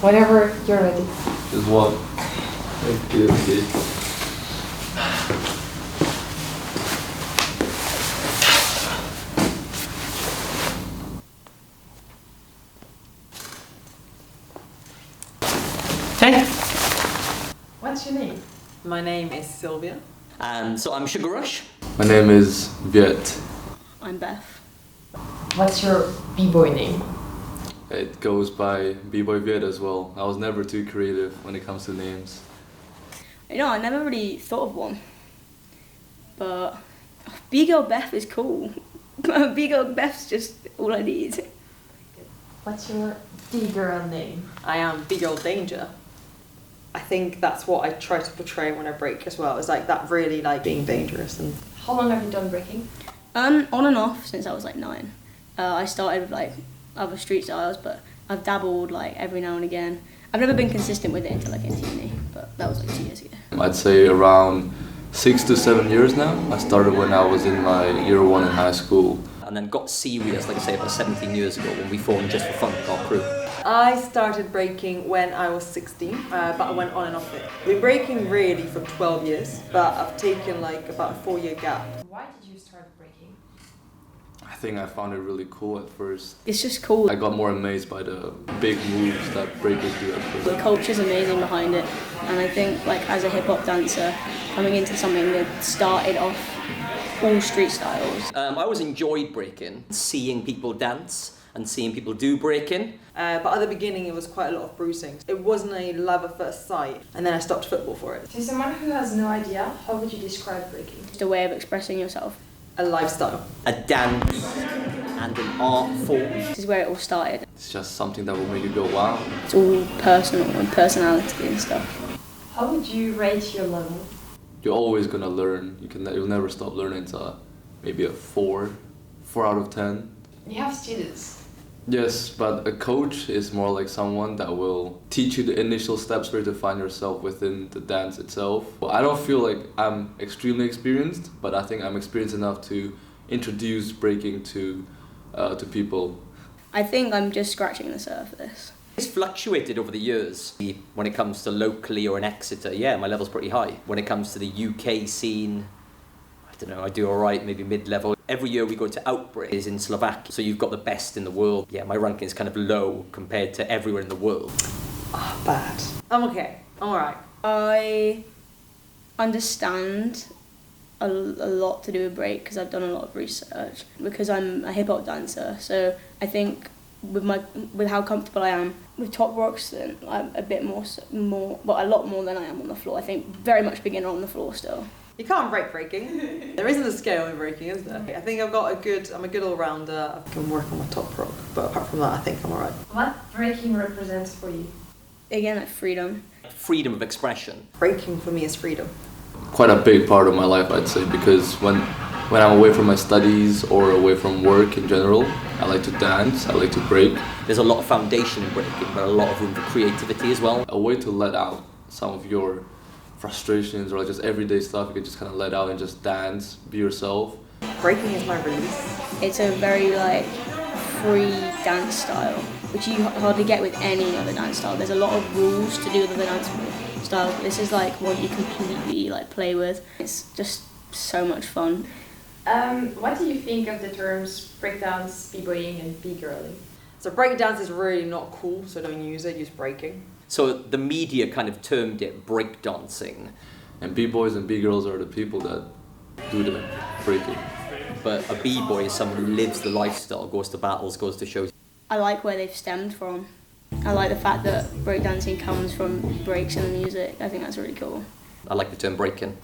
Whenever you're ready. Just one. Okay. Hey! What's your name? My name is Sylvia. So I'm Sugar Rush. My name is Viet. I'm Beth. What's your b-boy name? It goes by B-Boy Viet as well. I was never too creative when it comes to names. You know, I never really thought of one. But B-Girl Beth is cool. B-Girl Beth's just all I need. What's your D-girl name? I am Big Girl Danger. I think that's what I try to portray when I break as well. It's like that really like being dangerous. And How long have you done breaking? On and off since I was like 9. I started with like other street styles, but I've dabbled like every now and again. I've never been consistent with it until I came to uni, but that was like 2 years ago. I'd say around 6 to 7 years now. I started when I was in my year 1 in high school. And then got serious, like I say, about 17 years ago when we formed Just for Fun, our crew. I started breaking when I was 16, but I went on and off it. I've been breaking really for 12 years, but I've taken like about a 4-year gap. Why did you start breaking? I think I found it really cool at first. It's just cool. I got more amazed by the big moves that breakers do at first. The culture's amazing behind it, and I think like as a hip hop dancer, coming into something that started off all street styles. I always enjoyed breaking, seeing people dance and seeing people do breaking. But at the beginning it was quite a lot of bruising. It wasn't a love at first sight, and then I stopped football for it. To someone who has no idea, how would you describe breaking? Just a way of expressing yourself. A lifestyle. A dance and an art form. This is where it all started. It's just something that will make you go wow. It's all personal and personality and stuff. How would you rate your level? You're always gonna learn. You'll never stop learning. To maybe a 4 out of 10. You have students. Yes, but a coach is more like someone that will teach you the initial steps for you to find yourself within the dance itself. Well, I don't feel like I'm extremely experienced, but I think I'm experienced enough to introduce breaking to people. I think I'm just scratching the surface. It's fluctuated over the years. When it comes to locally or in Exeter, yeah, my level's pretty high. When it comes to the UK scene, I don't know, I do alright, maybe mid-level. Every year we go to Outbreak is in Slovakia, so you've got the best in the world. Yeah, my ranking is kind of low compared to everywhere in the world. Bad. I'm okay. I'm alright. I understand a lot to do with break because I've done a lot of research. Because I'm a hip hop dancer, so I think with how comfortable I am with top rocks, then I'm a bit more, a lot more than I am on the floor. I think very much beginner on the floor still. You can't break breaking. There isn't a scale in breaking, is there? I think I'm a good all-rounder. I can work on my top rock, but apart from that, I think I'm alright. What breaking represents for you? Again, like freedom. Freedom of expression. Breaking for me is freedom. Quite a big part of my life, I'd say, because when I'm away from my studies or away from work in general, I like to dance, I like to break. There's a lot of foundation in breaking, but a lot of room for creativity as well. A way to let out some of your frustrations or like just everyday stuff, you can just kind of let out and just dance, be yourself. Breaking is my release. It's a very like free dance style, which you hardly get with any other dance style. There's a lot of rules to do with the dance style, but this is like one you completely like play with. It's just so much fun. What do you think of the terms breakdance, b-boying and b-girling? So breakdance is really not cool, so don't use it, use breaking. So the media kind of termed it breakdancing. And b-boys and b-girls are the people that do the breaking. But a b-boy is someone who lives the lifestyle, goes to battles, goes to shows. I like where they've stemmed from. I like the fact that breakdancing comes from breaks in the music. I think that's really cool. I like the term breaking.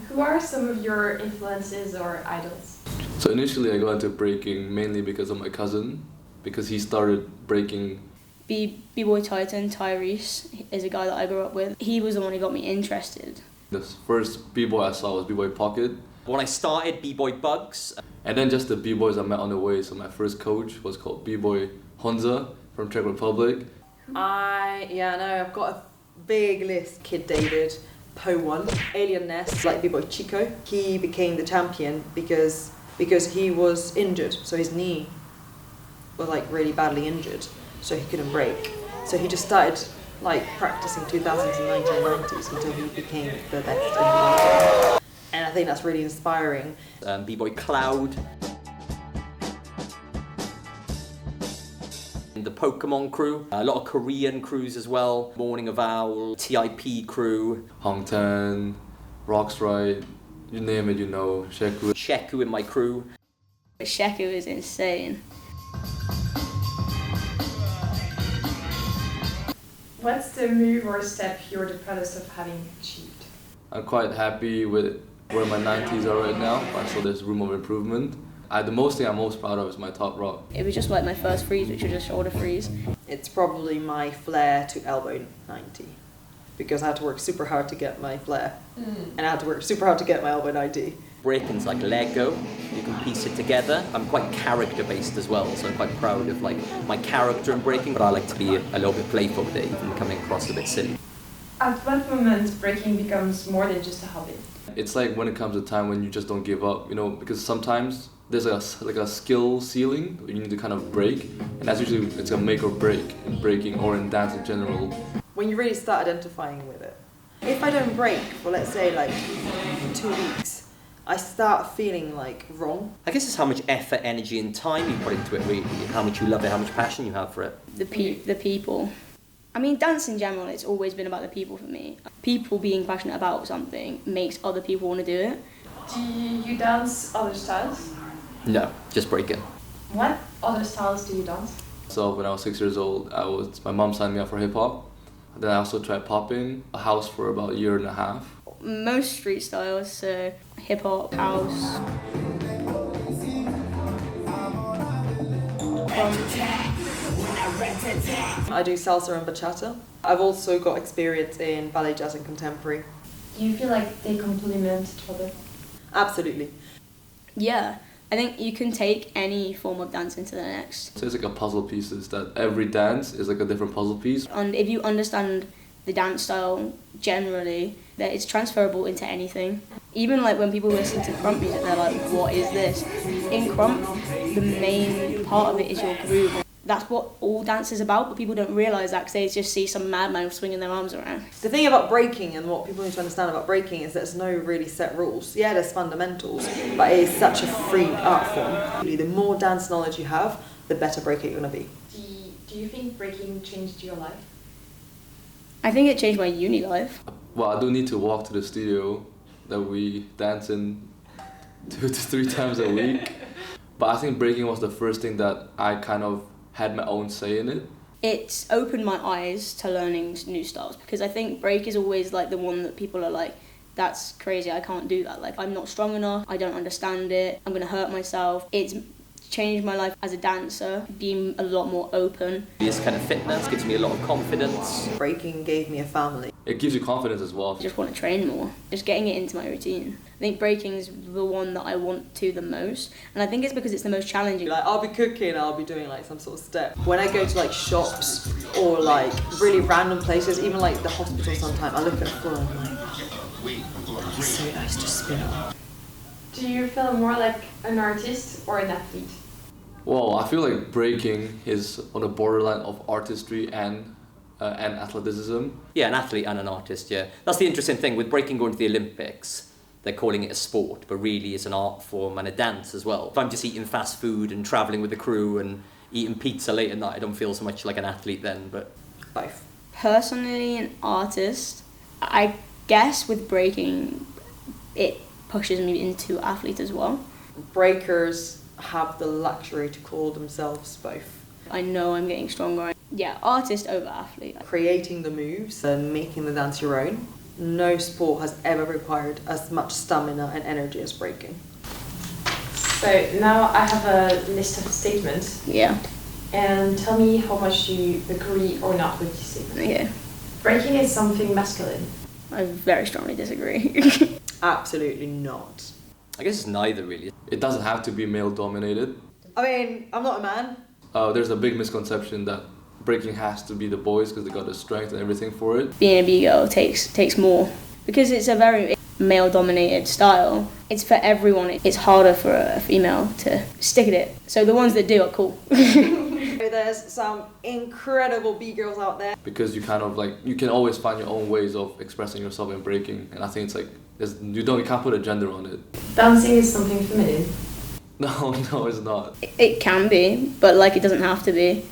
Who are some of your influences or idols? So initially I got into breaking mainly because of my cousin, because he started breaking. B-boy Titan, Tyrese, is a guy that I grew up with. He was the one who got me interested. The first b-boy I saw was b-boy Pocket. When I started, b-boy Bugs. And then just the b-boys I met on the way. So my first coach was called b-boy Honza from Czech Republic. I've got a big list. Kid David, Po One, Alien Nest, like b-boy Chico. He became the champion because he was injured, so his knee was like really badly injured, so he couldn't break. So he just started like practicing 2000s and 1990s until he became the best in the world. And I think that's really inspiring. B-Boy Cloud. The Pokemon crew, a lot of Korean crews as well. Morning of Owl, TIP crew. Hong Ten, Rocksride, you name it, you know, Sheku. Sheku in my crew. Sheku is insane. What's the move or step you're the proudest of having achieved? I'm quite happy with where my 90s are right now, but so there's room of improvement. The most thing I'm most proud of is my top rock. It was just like my first freeze, which was a shoulder freeze. It's probably my flare to elbow 90, because I had to work super hard to get my flare, and I had to work super hard to get my elbow 90. Breaking's like Lego, you can piece it together. I'm quite character based as well, so I'm quite proud of like my character in breaking, but I like to be a little bit playful with it, even coming across a bit silly. At what moment breaking becomes more than just a hobby? It's like when it comes to time when you just don't give up, you know, because sometimes there's a skill ceiling that you need to kind of break, and that's usually it's a make or break in breaking or in dance in general. When you really start identifying with it. If I don't break for, let's say, like 2 weeks, I start feeling like wrong. I guess it's how much effort, energy and time you put into it really, and how much you love it, how much passion you have for it. The people. I mean, dance in general, it's always been about the people for me. People being passionate about something makes other people want to do it. Do you dance other styles? No, just breaking. What other styles do you dance? So when I was 6 years old, my mom signed me up for hip hop. Then I also tried popping a house for about a year and a half. Most street styles, so hip hop, house. I do salsa and bachata. I've also got experience in ballet, jazz and contemporary. Do you feel like they complement each other? Absolutely. Yeah, I think you can take any form of dance into the next. So it's like a puzzle pieces that every dance is like a different puzzle piece. And if you understand the dance style generally, that it's transferable into anything. Even like when people listen to crump music, they're like, what is this? In crump, the main part of it is your groove. That's what all dance is about, but people don't realise that because they just see some madman swinging their arms around. The thing about breaking and what people need to understand about breaking is there's no really set rules. Yeah, there's fundamentals, but it is such a free art form. The more dance knowledge you have, the better breaker you're going to be. Do you think breaking changed your life? I think it changed my uni life. Well, I do need to walk to the studio that we dance in 2 to 3 times a week. But I think breaking was the first thing that I kind of had my own say in it. It's opened my eyes to learning new styles because I think break is always like the one that people are like, that's crazy, I can't do that. Like, I'm not strong enough, I don't understand it, I'm gonna hurt myself. It's changed my life as a dancer, being a lot more open. This kind of fitness gives me a lot of confidence. Breaking gave me a family. It gives you confidence as well. I just want to train more, just getting it into my routine. I think breaking is the one that I want to the most, and I think it's because it's the most challenging. Like, I'll be cooking, I'll be doing like some sort of step. When I go to like shops or like really random places, even like the hospital sometimes, I look at the floor and I'm like, that's so nice to spin on. Do you feel more like an artist or an athlete? Well, I feel like breaking is on the borderline of artistry and athleticism. Yeah, an athlete and an artist, yeah. That's the interesting thing with breaking going to the Olympics. They're calling it a sport, but really it's an art form and a dance as well. If I'm just eating fast food and travelling with the crew and eating pizza late at night, I don't feel so much like an athlete then, but... Both. Personally, an artist, I guess with breaking, it pushes me into athlete as well. Breakers have the luxury to call themselves both. I know I'm getting stronger. Yeah, artist over athlete. Creating the moves and making the dance your own. No sport has ever required as much stamina and energy as breaking. So now I have a list of statements. Yeah. And tell me how much you agree or not with these statements. Okay. Breaking is something masculine. I very strongly disagree. Absolutely not. I guess it's neither really. It doesn't have to be male dominated. I mean, I'm not a man. There's a big misconception that breaking has to be the boys because they got the strength and everything for it. Being a B-girl takes more because it's a very male-dominated style. It's for everyone. It's harder for a female to stick at it. So the ones that do are cool. There there's some incredible B-girls out there. Because you kind of like, you can always find your own ways of expressing yourself in breaking, and I think it's like, you can't put a gender on it. Dancing is something feminine. No, it's not. It can be, but like it doesn't have to be.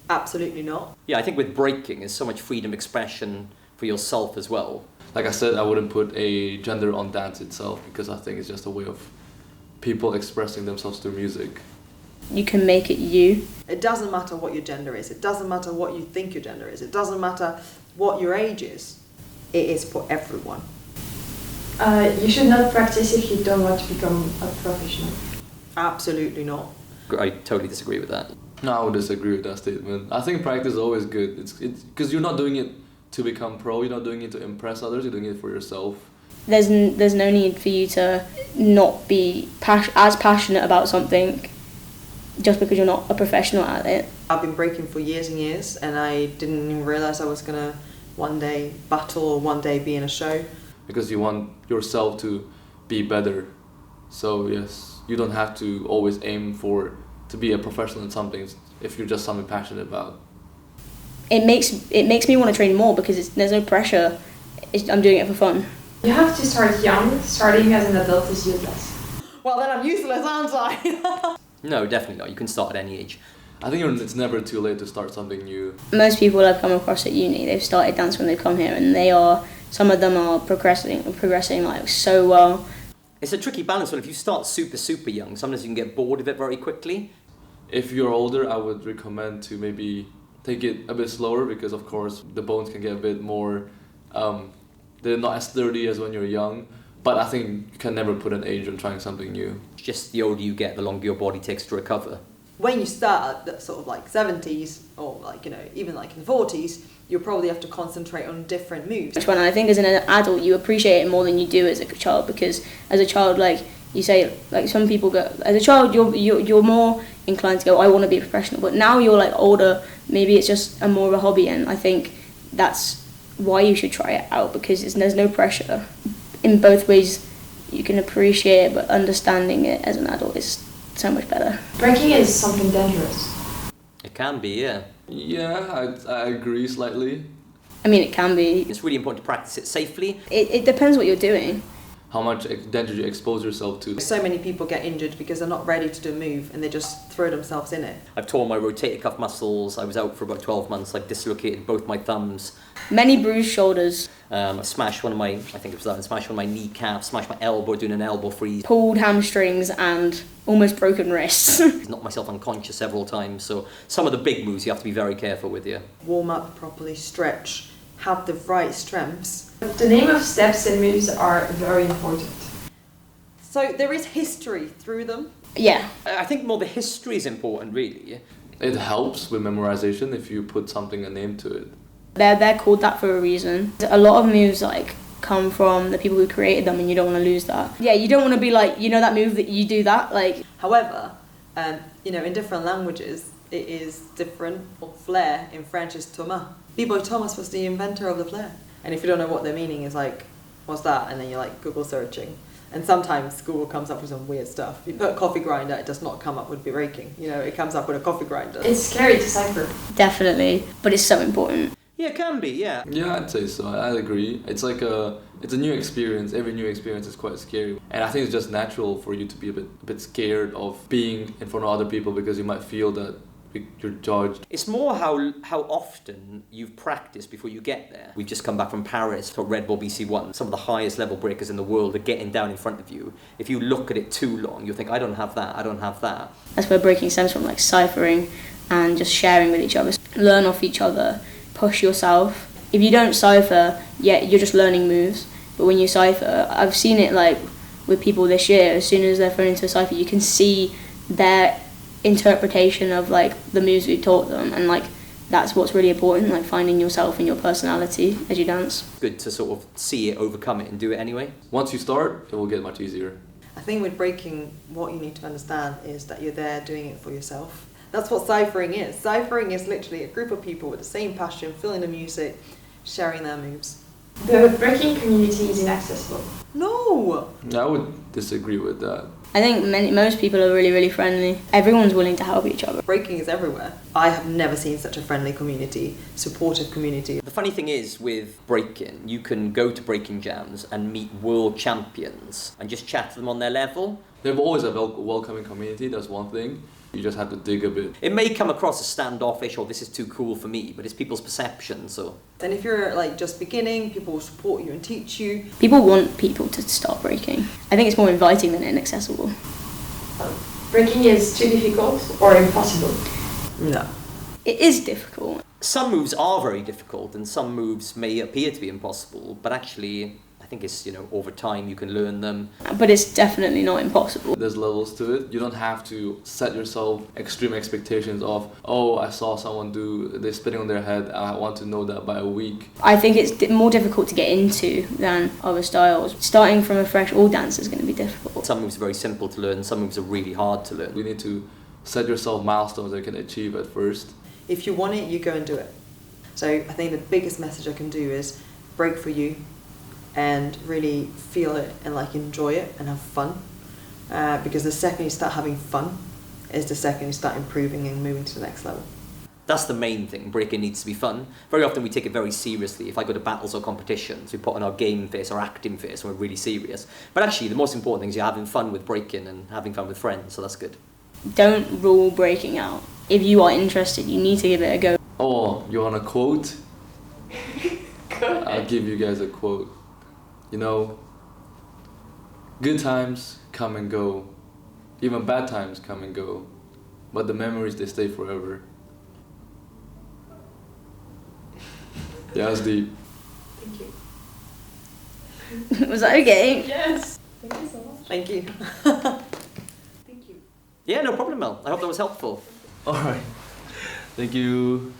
Absolutely not. Yeah, I think with breaking, there's so much freedom of expression for yourself as well. Like I said, I wouldn't put a gender on dance itself, because I think it's just a way of people expressing themselves through music. You can make it you. It doesn't matter what your gender is. It doesn't matter what you think your gender is. It doesn't matter what your age is. It is for everyone. You should not practice if you don't want to become a professional. Absolutely not. I totally disagree with that. No, I would disagree with that statement. I think practice is always good. It's because you're not doing it to become pro. You're not doing it to impress others. You're doing it for yourself. There's no need for you to not be as passionate about something just because you're not a professional at it. I've been breaking for years and years, and I didn't even realise I was going to one day battle or one day be in a show. Because you want yourself to be better. So yes, you don't have to always aim to be a professional in something if you're just something passionate about. It makes me want to train more because there's no pressure. I'm doing it for fun. You have to start young. Starting as an adult is useless. Well, then I'm useless, aren't I? No, definitely not. You can start at any age. I think it's never too late to start something new. Most people I've come across at uni, they've started dance when they come here, and some of them are progressing like so well. It's a tricky balance, but if you start super young, sometimes you can get bored of it very quickly. If you're older, I would recommend to maybe take it a bit slower, because of course the bones can get a bit more, they're not as sturdy as when you're young. But I think you can never put an age on trying something new. Just the older you get, the longer your body takes to recover. When you start at sort of like 70s or like, you know, even like in the 40s, you'll probably have to concentrate on different moves. Which one I think as an adult you appreciate it more than you do as a child, because as a child, like you say, like some people go, as a child you're more inclined to go, I want to be a professional, but now you're like older, maybe it's just more of a hobby, and I think that's why you should try it out, because there's no pressure. In both ways you can appreciate it, but understanding it as an adult is so much better. Breaking is something dangerous. It can be, yeah. Yeah, I agree slightly. I mean, it can be. It's really important to practice it safely. It depends what you're doing. How much danger you expose yourself to. So many people get injured because they're not ready to do a move and they just throw themselves in it. I've torn my rotator cuff muscles. I was out for about 12 months. I've dislocated both my thumbs. Many bruised shoulders. I smashed one of my, I think it was that, I smashed one of my kneecaps, smashed my elbow doing an elbow freeze. Pulled hamstrings and almost broken wrists. Knocked myself unconscious several times. So some of the big moves you have to be very careful with, yeah. Warm up properly, stretch, have the right strengths. The name of steps and moves are very important. So there is history through them. Yeah. I think more the history is important, really. It helps with memorization if you put a name to it. They're called that for a reason. A lot of moves like come from the people who created them, and you don't want to lose that. Yeah, you don't want to be like, you know that move that you do that, like. However, you know, in different languages, it is different. Flair in French is Thomas. B-Boy Thomas was the inventor of the flair. And if you don't know what their meaning is, like, what's that? And then you're like Google searching. And sometimes Google comes up with some weird stuff. You put coffee grinder, it does not come up with breaking. You know, it comes up with a coffee grinder. It's scary to cipher. Definitely, but it's so important. Yeah, it can be, yeah. Yeah, I'd say so. I agree. It's like it's a new experience. Every new experience is quite scary. And I think it's just natural for you to be a bit scared of being in front of other people, because you might feel that you're judged. It's more how often you've practiced before you get there. We've just come back from Paris for Red Bull BC1. Some of the highest level breakers in the world are getting down in front of you. If you look at it too long, you'll think, I don't have that, I don't have that. That's where breaking stems from, like ciphering and just sharing with each other. Learn off each other, push yourself. If you don't cipher, yeah, you're just learning moves. But when you cipher, I've seen it like with people this year, as soon as they're thrown into a cipher, you can see their interpretation of like the moves we taught them, and like that's what's really important, like finding yourself and your personality as you dance. Good to sort of see it, overcome it, and do it anyway. Once you start, it will get much easier. I think with breaking, what you need to understand is that you're there doing it for yourself. That's what ciphering is. Ciphering is literally a group of people with the same passion, feeling the music, sharing their moves. The breaking community is inaccessible. No! I would disagree with that. I think most people are really, really friendly. Everyone's willing to help each other. Breaking is everywhere. I have never seen such a friendly community, supportive community. The funny thing is with breaking, you can go to breaking jams and meet world champions and just chat to them on their level. They've always a welcoming community, that's one thing. You just have to dig a bit. It may come across as standoffish or this is too cool for me, but it's people's perception, so. And if you're like just beginning, people will support you and teach you. People want people to start breaking. I think it's more inviting than inaccessible. Breaking is too difficult or impossible. No. It is difficult. Some moves are very difficult and some moves may appear to be impossible, but actually I think it's, over time you can learn them. But it's definitely not impossible. There's levels to it. You don't have to set yourself extreme expectations of, oh, I saw someone they're spinning on their head, I want to know that by a week. I think it's more difficult to get into than other styles. Starting from a fresh all dance is going to be difficult. Some moves are very simple to learn, some moves are really hard to learn. You need to set yourself milestones that you can achieve at first. If you want it, you go and do it. So I think the biggest message I can do is break for you and really feel it and enjoy it and have fun. Because the second you start having fun is the second you start improving and moving to the next level. That's the main thing. Breaking needs to be fun. Very often we take it very seriously. If I go to battles or competitions, we put on our game face, our acting face, and we're really serious. But actually, the most important thing is you're having fun with breaking and having fun with friends, so that's good. Don't rule breaking out. If you are interested, you need to give it a go. Oh, you want a quote? I'll give you guys a quote. Good times come and go. Even bad times come and go. But the memories, they stay forever. Yeah, that's deep. Thank you. Was that okay? Yes. Thank you so much. Thank you. Thank you. Yeah, no problem, Mel. I hope that was helpful. Alright. Thank you.